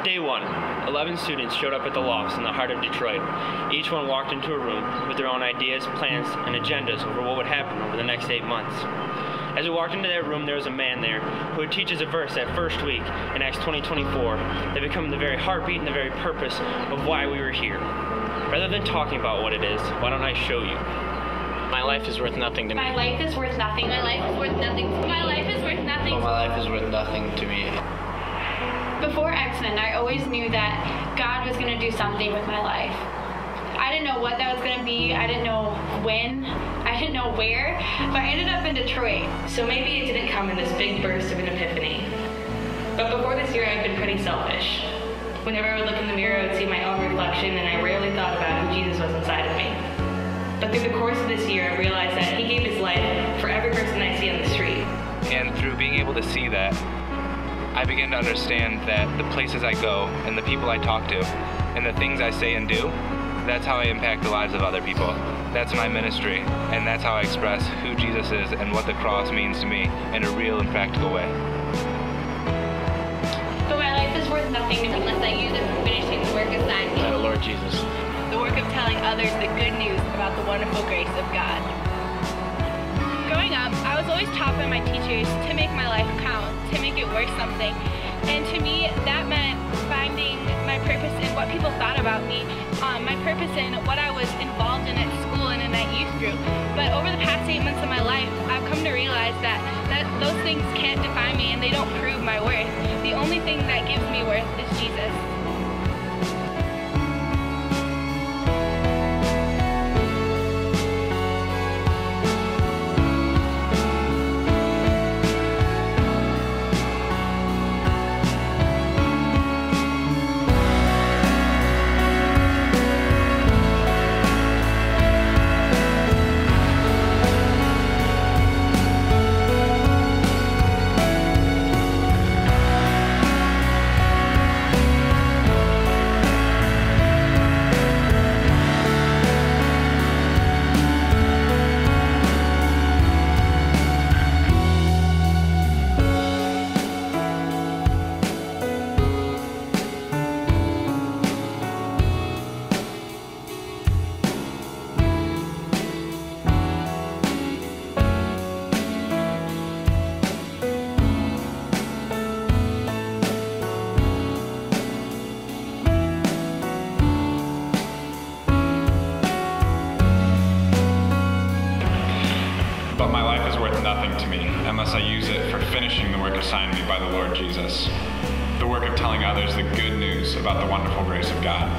Day 1, 11 students showed up at the lofts in the heart of Detroit. Each one walked into a room with their own ideas, plans, and agendas over what would happen over the next 8 months. As we walked into that room, there was a man there who would teach us a verse that first week in Acts 20:24 that became the very heartbeat and the very purpose of why we were here. Rather than talking about what it is, why don't I show you? My life is worth nothing to me. My life is worth nothing. My life is worth nothing. My life is worth nothing. Well, my life is worth nothing to me. Before Xmin, I always knew that God was going to do something with my life. I didn't know what that was going to be. I didn't know when. I didn't know where. But I ended up in Detroit. So maybe it didn't come in this big burst of an epiphany. But before this year, I've been pretty selfish. Whenever I would look in the mirror, I would see my own reflection, and I rarely thought about who Jesus was inside of me. But through the course of this year, I realized that He gave His life for every person I see on the street. And through being able to see that, I began to understand that the places I go and the people I talk to and the things I say and do, that's how I impact the lives of other people. That's my ministry, and that's how I express who Jesus is and what the cross means to me in a real and practical way. But my life is worth nothing to me unless I use it for finishing the work assigned me. By the Lord Jesus. The work of telling others the good news about the wonderful grace of God. Growing up, I was always taught by my teachers to make my life count, to make it worth something. And to me, that meant finding my purpose in what people thought about me, my purpose in what I was involved in at school and in that youth group. But over the past 8 months of my life, I've come to realize that those things can't define me and they don't prove my worth. The only thing that gives me worth is Jesus. But my life is worth nothing to me unless I use it for finishing the work assigned me by the Lord Jesus. The work of telling others the good news about the wonderful grace of God.